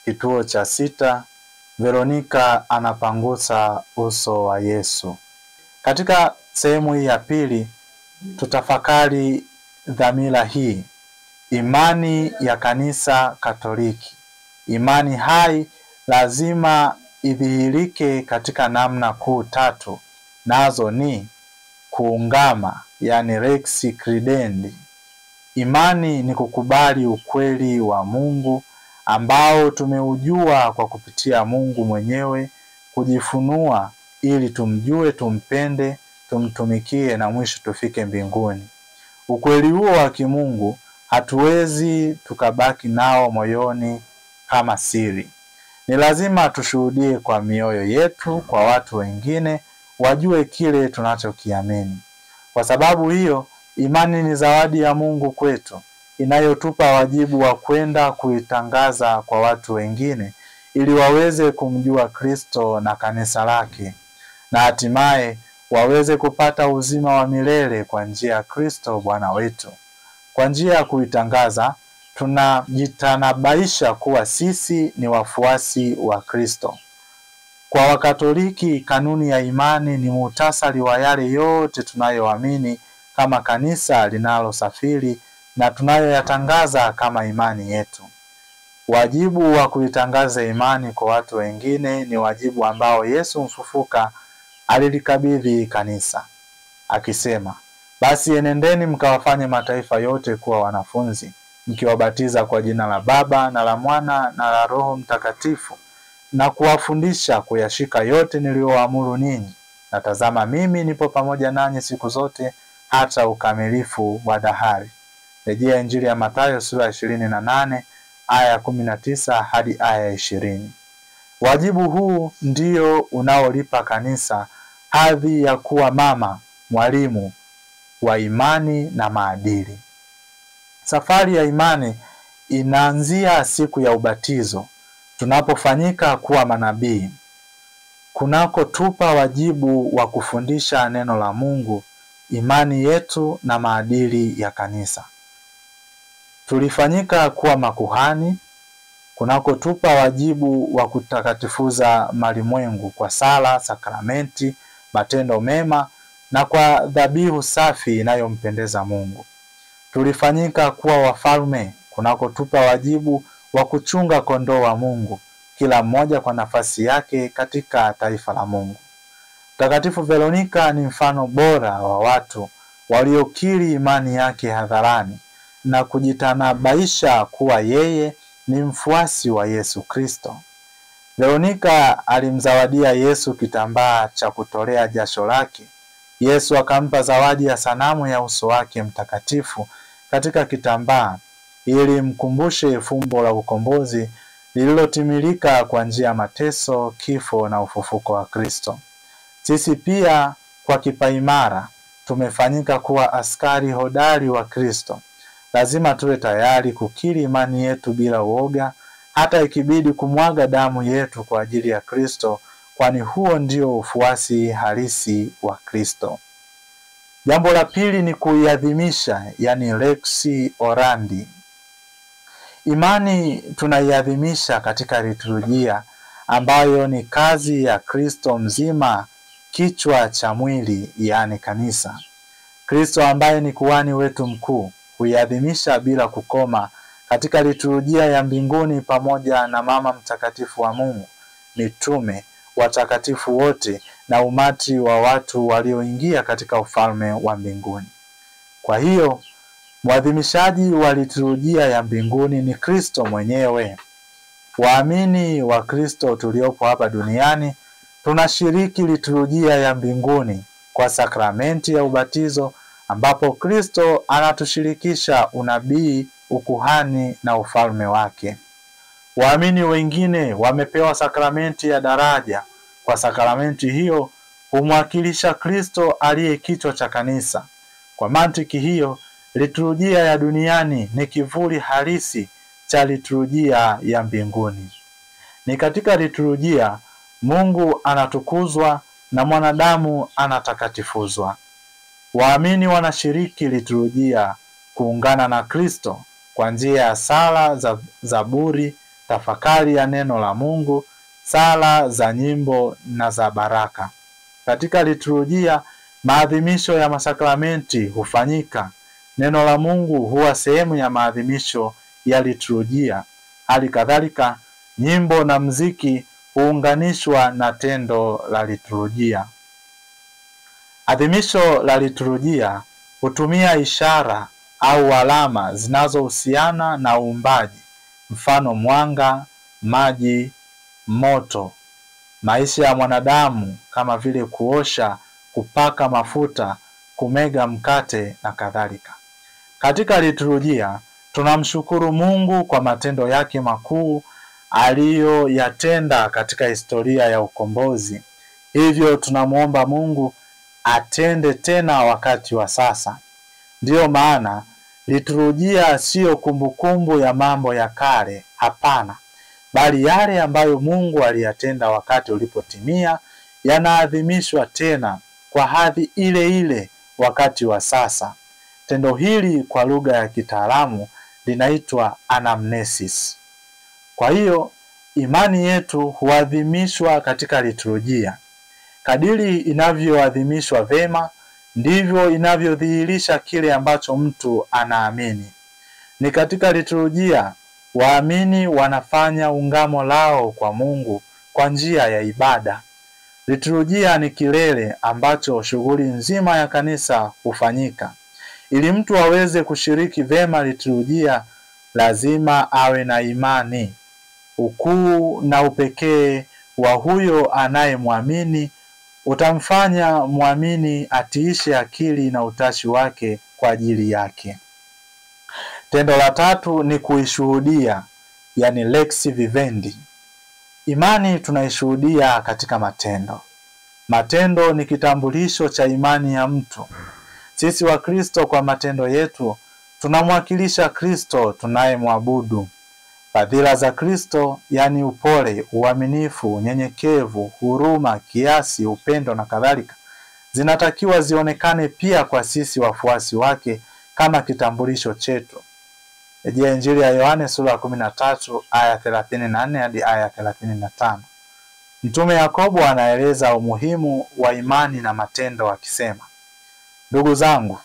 Kituo cha 6. Veronika anapangusa uso wa Yesu. Katika sehemu hii ya pili tutafakari dhamira hii: imani ya Kanisa Katoliki. Imani hai lazima idhihirike katika namna kuu 3, nazo ni kuungama, yani lex credendi. Imani ni kukubali ukweli wa Mungu ambao tumeujua kwa kupitia Mungu mwenyewe kujifunua ili tumjue, tumpende, tumtumikie na mwisho tufike mbinguni. Ukweli huo wa kimungu hatuwezi tukabaki nao moyoni kama siri. Ni lazima tushuhudie kwa mioyo yetu kwa watu wengine wajue kile tunachokiamini. Kwa sababu hiyo, imani ni zawadi ya Mungu kwetu inayotupa wajibu wa kwenda kuitangaza kwa watu wengine ili waweze kumjua Kristo na kanisa lake, na hatimaye waweze kupata uzima wa milele kwa njia ya Kristo Bwana wetu. Kwa njia ya kuitangaza, tunajitanabaisha kuwa sisi ni wafuasi wa Kristo. Kwa Wakatoliki, kanuni ya imani ni muhtasari wa yale yote tunayoamini kama kanisa linalosafiri na tunayoyatangaza kama imani yetu. Wajibu wa kuitangaza imani kwa watu wengine ni wajibu ambao Yesu mfufuka alilikabidhi kanisa, akisema, basi enendeni mkawafanye mataifa yote kuwa wanafunzi, mkiwabatiza kwa jina la Baba na la Mwana na la Roho Mtakatifu, na kuwafundisha kuyashika yote niliyowaamuru ninyi. Na tazama, mimi nipo pamoja nanyi siku zote hata ukamilifu wa dahari. Rejea Injili ya Mathayo sura 28 aya 19 hadi aya 20. Wajibu huu ndio unaolipa kanisa hadhi ya kuwa mama, mwalimu wa imani na maadili. Safari ya imani inaanzia siku ya ubatizo, tunapofanyika kuwa manabii, kunakotupa wajibu wa kufundisha neno la Mungu, imani yetu na maadili ya kanisa. Tulifanyika kuwa makuhani, kunakotupa wajibu wa kutakatifuza malimwengu kwa sala, sakramenti, matendo mema na kwa dhabihu safi inayompendeza Mungu. Tulifanyika kuwa wafalme, kunakotupa wajibu wa kuchunga kondoo wa Mungu, kila mmoja kwa nafasi yake katika taifa la Mungu. Mtakatifu Veronika ni mfano bora wa watu waliokiri imani yake hadharani na kujitanabaisha kuwa yeye ni mfuasi wa Yesu Kristo. Veronika alimzawadia Yesu kitambaa cha kutolea jasho lake. Yesu akampa zawadi ya sanamu ya uso wake mtakatifu katika kitambaa ili mkumbushe fumbo la ukombozi lililotimilika kwa njia ya mateso, kifo na ufufuko wa Kristo. Sisi pia kwa kipaimara tumefanyika kuwa askari hodari wa Kristo. Lazima tuwe tayari kukiri imani yetu bila uoga, hata ikibidi kumwaga damu yetu kwa ajili ya Kristo, kwani huo ndio ufuasi halisi wa Kristo. Jambo la pili ni kuiadhimisha, yani lex orandi. Imani tunaiadhimisha katika liturujia ambayo ni kazi ya Kristo mzima, kichwa cha mwili, yani kanisa. Kristo ambaye ni kuhani wetu mkuu huiadhimisha bila kukoma katika liturujia ya mbinguni pamoja na mama mtakatifu wa Mungu, mitume, watakatifu wote na umati wa watu walioingia katika ufalme wa mbinguni. Kwa hiyo, mwadhimishaji wa liturujia ya mbinguni ni Kristo mwenyewe. Waamini wa Kristo tuliopo hapa duniani tunashiriki liturujia ya mbinguni kwa sakramenti ya ubatizo, ambapo Kristo anatushirikisha unabii, ukuhani na ufalme wake. Waamini wengine wamepewa sakramenti ya daraja. Kwa sakramenti hiyo humwakilisha Kristo aliye kichwa cha kanisa. Kwa mantiki hiyo, liturujia ya duniani ni kivuli halisi cha liturujia ya mbinguni. Ni katika liturujia Mungu anatukuzwa na mwanadamu anatakatifuzwa. Waamini wanashiriki liturujia kuungana na Kristo kwa njia ya sala za zaburi, tafakari ya neno la Mungu, sala za nyimbo na za baraka. Katika liturujia, maadhimisho ya masakramenti hufanyika. Neno la Mungu huwa sehemu ya maadhimisho ya liturujia. Hali kadhalika, nyimbo na muziki huunganishwa na tendo la liturujia. Adhimisho la liturujia hutumia ishara au alama zinazohusiana na uumbaji, mfano mwanga, maji, moto, maisha ya mwanadamu kama vile kuosha, kupaka mafuta, kumega mkate na kadhalika. Katika liturujia tunamshukuru Mungu kwa matendo yake makuu aliyoyatenda katika historia ya ukombozi. Hivyo tunamuomba Mungu atende tena wakati wa sasa. Ndiyo maana liturujia sio kumbukumbu ya mambo ya kale, hapana, bali yale ambayo Mungu aliyatenda wakati ulipotimia yanaadhimishwa tena kwa hadhi ile ile wakati wa sasa. Tendo hili kwa lugha ya kitaalamu linaitwa anamnesis. Kwa hiyo imani yetu huadhimishwa katika liturujia. Kadiri inavyoadhimishwa vema, ndivyo inavyodhihirisha kile ambacho mtu anaamini. Ni katika liturujia waamini wanafanya ungamo lao kwa Mungu kwa njia ya ibada. Liturujia ni kilele ambacho shughuli nzima ya kanisa hufanyika. Ili mtu aweze kushiriki vema liturujia, lazima awe na imani. Ukuu na upekee wa huyo anayemwamini utamfanya muamini atiishe akili na utashi wake kwa ajili yake. Tendo la tatu ni kuishuhudia, yani lex vivendi. Imani tunaishuhudia katika matendo. Matendo ni kitambulisho cha imani ya mtu. Sisi wa Kristo kwa matendo yetu tunamwakilisha Kristo tunayemwabudu. Fadhila za Kristo, yani upole, uaminifu, unyenyekevu, huruma, kiasi, upendo na kadhalika, zinatakiwa zionekane pia kwa sisi wafuasi wake kama kitambulisho chetu. Rejea Injili ya Yohane sura ya 13 aya 34 hadi aya 35. Mtume Yakobo anaeleza umuhimu wa imani na matendo akisema, ndugu zangu,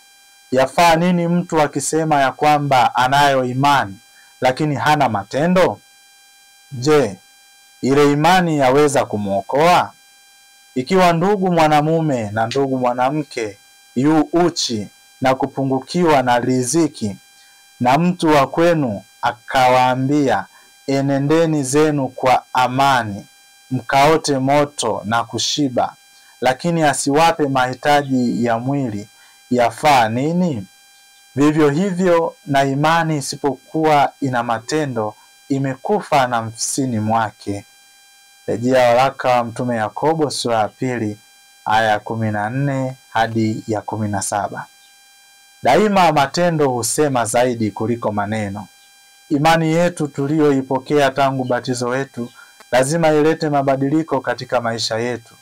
yafaa nini mtu akisema ya kwamba anayo imani lakini hana matendo? Je, ile imani yaweza kumwokoa? Ikiwa ndugu mwanamume na ndugu mwanamke yu uchi na kupungukiwa na riziki, na mtu wa kwenu akawaambia, enendeni zenu kwa amani, mkaote moto na kushiba, lakini asiwape mahitaji ya mwili, yafaa nini? Vivyo hivyo na imani isipokuwa ina matendo imekufa nafsini mwake. Rejea waraka wa Mtume Yakobo sura ya 2 aya 14 hadi ya 17. Daima matendo husema zaidi kuliko maneno. Imani yetu tuliyoipokea tangu batizo wetu lazima ilete mabadiliko katika maisha yetu,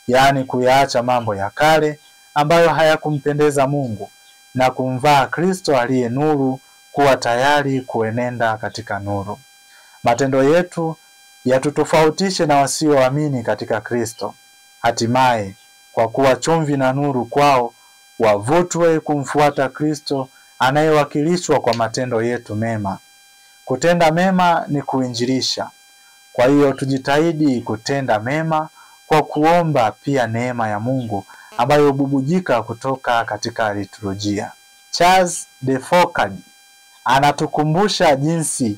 yaani kuyaacha mambo ya kale ambayo hayakumpendeza Mungu na kumvaa Kristo aliye nuru, kuwa tayari kuenenda katika nuru. Matendo yetu yatutofautishe na wasioamini katika Kristo. Hatimaye, kwa kuwa chumvi na nuru kwao, wavutwe kumfuata Kristo anayewakilishwa kwa matendo yetu mema. Kutenda mema ni kuinjilisha. Kwa hiyo tujitahidi kutenda mema kwa kuomba pia neema ya Mungu ambayo hububujika kutoka katika liturujia. Charles de Foucauld anatukumbusha jinsi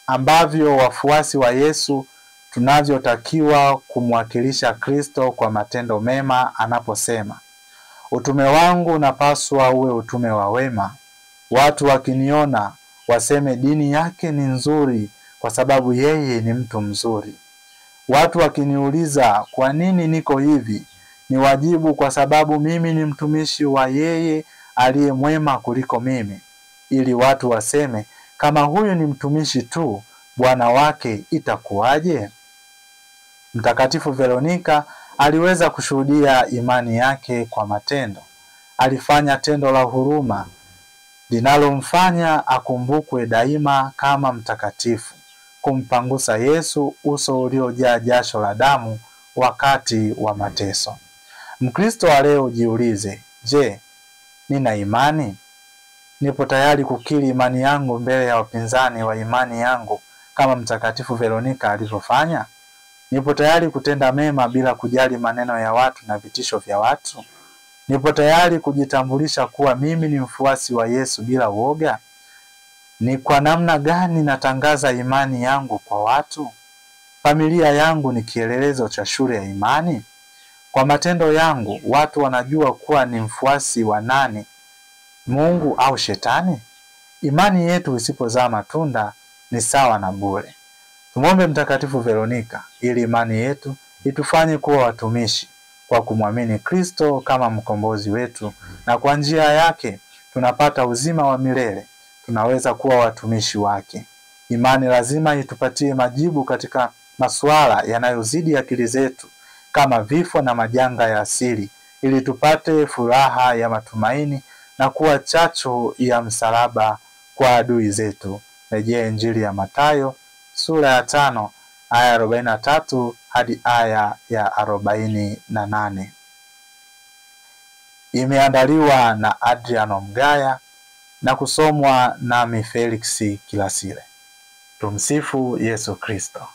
ambavyo wafuasi wa Yesu tunavyotakiwa kumwakilisha Kristo kwa matendo mema anaposema, utume wangu unapaswa uwe utume wa wema. Watu wakiniona waseme dini yake ni nzuri kwa sababu yeye ni mtu mzuri. Watu wakiniuliza kwa nini niko hivi, ni wajibu kwa sababu mimi ni mtumishi wa yeye aliye mwema kuliko mimi, ili watu waseme kama huyu ni mtumishi tu, bwana wake itakuwaje? Mtakatifu Veronika aliweza kushuhudia imani yake kwa matendo. Alifanya tendo la huruma linalomfanya akumbukwe daima kama mtakatifu, kumpangusa Yesu uso uliojaa jasho la damu wakati wa mateso. Mkristo wa leo jiulize, je, nina imani? Nipo tayari kukiri imani yangu mbele ya wapinzani wa imani yangu kama Mtakatifu Veronika alivyofanya? Nipo tayari kutenda mema bila kujali maneno ya watu na vitisho vya watu? Nipo tayari kujitambulisha kuwa mimi ni mfuasi wa Yesu bila uoga? Ni kwa namna gani natangaza imani yangu kwa watu? Familia yangu ni kielelezo cha shule ya imani? Kwa matendo yangu watu wanajua kuwa ni mfuasi wa nani, Mungu au Shetani? Imani yetu isipozaa matunda ni sawa na bure. Tumwombe Mtakatifu Veronika ili imani yetu itufanye kuwa watumishi kwa kumwamini Kristo kama mkombozi wetu, na kwa njia yake tunapata uzima wa milele. Tunaweza kuwa watumishi wake. Imani lazima itupatie majibu katika masuala yanayozidi akili zetu kama vifo na majanga ya asili, ili tupate furaha ya matumaini na kuwa chachu ya msalaba kwa adui zetu. Rejea Injili ya Mathayo sura ya 5 aya 43 hadi aya ya 48. Imeandaliwa na Adriano Mgaya na kusomwa nami Felix Kilasile. Tumsifu Yesu Kristo.